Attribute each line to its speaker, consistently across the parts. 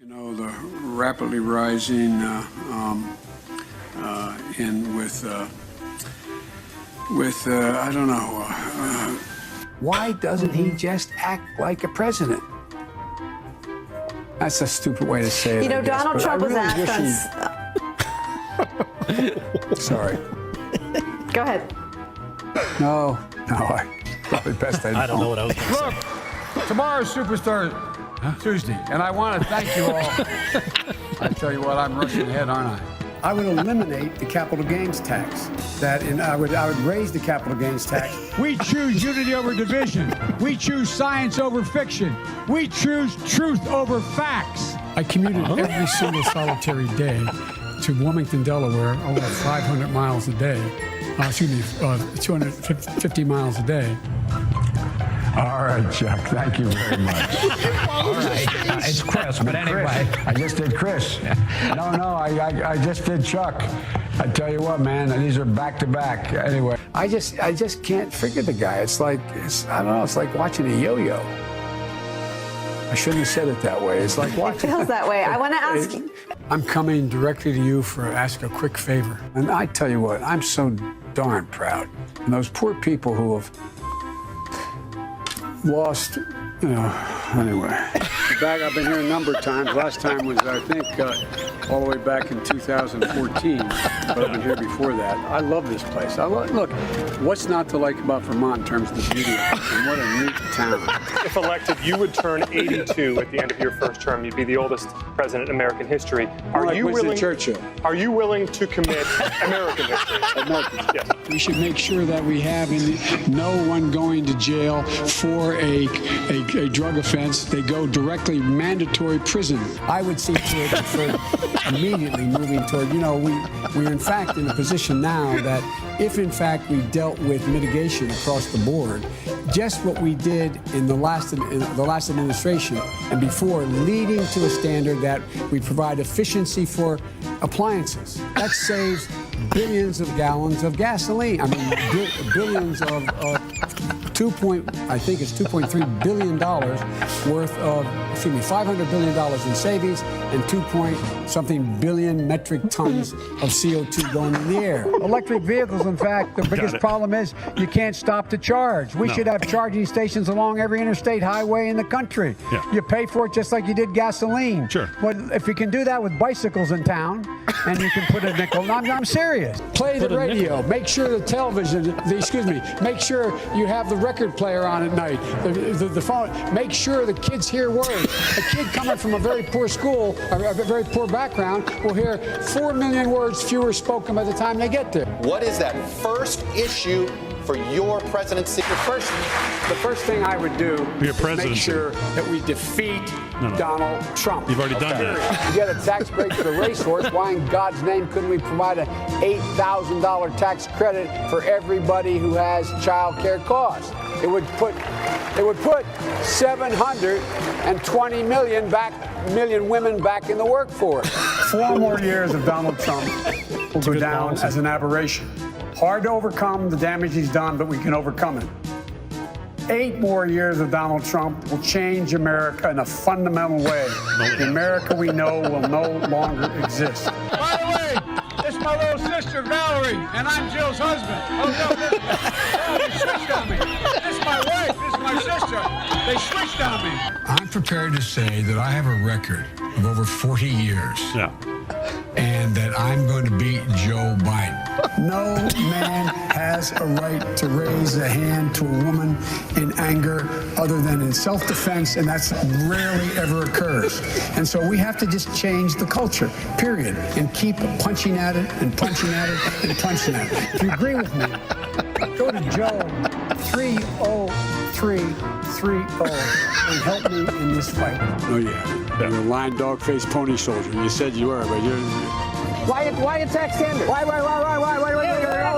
Speaker 1: You know, the rapidly rising I don't know.
Speaker 2: Why doesn't he just act like a president? That's a stupid way to say it.
Speaker 3: You know, Donald Trump was asked on...
Speaker 2: Sorry.
Speaker 3: Go ahead.
Speaker 2: No, probably best I
Speaker 4: don't know what I was going to say.
Speaker 2: Look, tomorrow's Superstar Tuesday, and I want to thank you all. I tell you what, I'm rushing ahead, aren't I? I would eliminate the capital gains tax. I would raise the capital gains tax.
Speaker 5: We choose unity over division. We choose science over fiction. We choose truth over facts. I commuted every single solitary day to Wilmington, Delaware, over 500 miles a day. 250 miles a day.
Speaker 2: All right, Chuck, thank you very much.
Speaker 4: All right. It's Chris, but anyway.
Speaker 2: I just did Chris. No, I just did Chuck. I tell you what, man, these are back to back. Anyway, I just can't figure the guy. It's like watching a yo-yo. I shouldn't have said it that way. It's like watching.
Speaker 3: It feels that way. I want to ask you.
Speaker 2: I'm coming directly to you for ask a quick favor. And I tell you what, I'm so darn proud. And those poor people who have lost, anyway. I've been here a number of times. Last time was, I think, all the way back in 2014. But I've been here before that. I love this place. Look, what's not to like about Vermont in terms of the beauty of it? And what a neat town.
Speaker 6: If elected, you would turn 82 at the end of your first term. You'd be the oldest president in American history. Are you willing to commit American history? Yes.
Speaker 5: We should make sure that we have no one going to jail for a drug offense. They go directly mandatory prison.
Speaker 2: I would see to it for immediately moving toward, we're in fact in a position now that if in fact we dealt with mitigation across the board, just what we did in the last administration and before, leading to a standard that we provide efficiency for appliances. That saves billions of gallons of gasoline. I mean, billions of $2.3 billion worth of, $500 billion in savings and 2-something billion metric tons of CO2 going in the air.
Speaker 5: Electric vehicles, in fact, the biggest problem is you can't stop to charge. We should have charging stations along every interstate highway in the country.
Speaker 4: Yeah.
Speaker 5: You pay for it just like you did gasoline.
Speaker 4: Sure.
Speaker 5: But if you can do that with bicycles in town, and you can put a nickel, I'm serious.
Speaker 2: Play the radio. Make sure the television, make sure you have the record player on at night, the phone. Make sure the kids hear words. A kid coming from a very poor school, a very poor background, will hear 4 million words fewer spoken by the time they get there.
Speaker 7: What is that first issue for your presidency?
Speaker 2: The first thing I would do is make sure that we defeat Donald Trump.
Speaker 4: You've already done that.
Speaker 2: You get a tax break for the racehorse. Why in God's name couldn't we provide an $8,000 tax credit for everybody who has child care costs? It would put 720 million women back in the workforce. 4 more years of Donald Trump will go down as an aberration. Hard to overcome the damage he's done, but we can overcome it. 8 more years of Donald Trump will change America in a fundamental way. The America we know will no longer exist.
Speaker 5: By the way, this is my little sister, Valerie, and I'm Jill's husband. Oh, no, they switched on me. This is my wife. This is my sister. They switched on me. I'm prepared to say that I have a record of over 40 years.
Speaker 4: Yeah.
Speaker 5: And that I'm going to beat Joe Biden.
Speaker 2: No man has a right to raise a hand to a woman in anger other than in self-defense, and that's rarely ever occurs. And so we have to just change the culture, period, and keep punching at it and punching at it and punching at it. If you agree with me, go to Joe 30330 and help me in this fight. Oh, yeah. You're a lying dog-faced pony soldier. You said you were, but you're... Why attack Sanders? Why?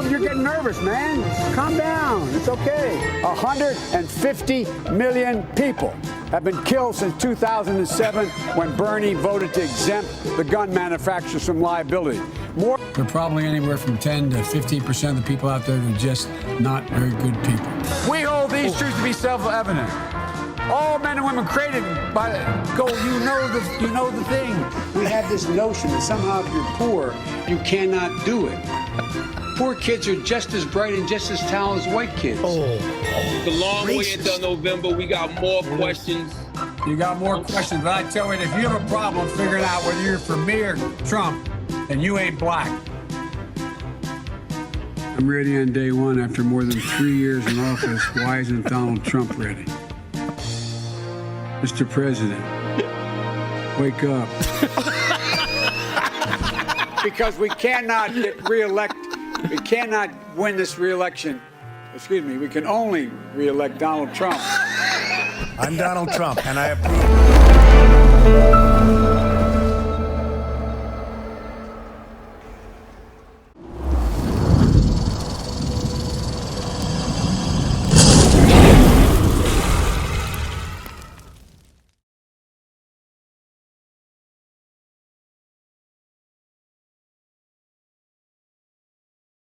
Speaker 2: You're getting nervous, man. Calm down. It's okay. 150 million people have been killed since 2007 when Bernie voted to exempt the gun manufacturers from liability. There are probably anywhere from 10 to 15% of the people out there who are just not very good people. We hold these truths to be self-evident. All men and women created by go. You know the thing. We have this notion that somehow if you're poor, you cannot do it. Poor kids are just as bright and just as talented as white kids.
Speaker 8: It's a long way until November. We got more questions.
Speaker 5: You got more questions, but I tell you, if you have a problem figuring out whether you're for me or Trump, then you ain't black.
Speaker 1: I'm ready on day one after more than 3 years in office. Why isn't Donald Trump ready? Mr. President, wake up.
Speaker 2: Because we cannot get reelected. We cannot win this reelection. Excuse me. We can only reelect Donald Trump.
Speaker 9: I'm Donald Trump, and I approve.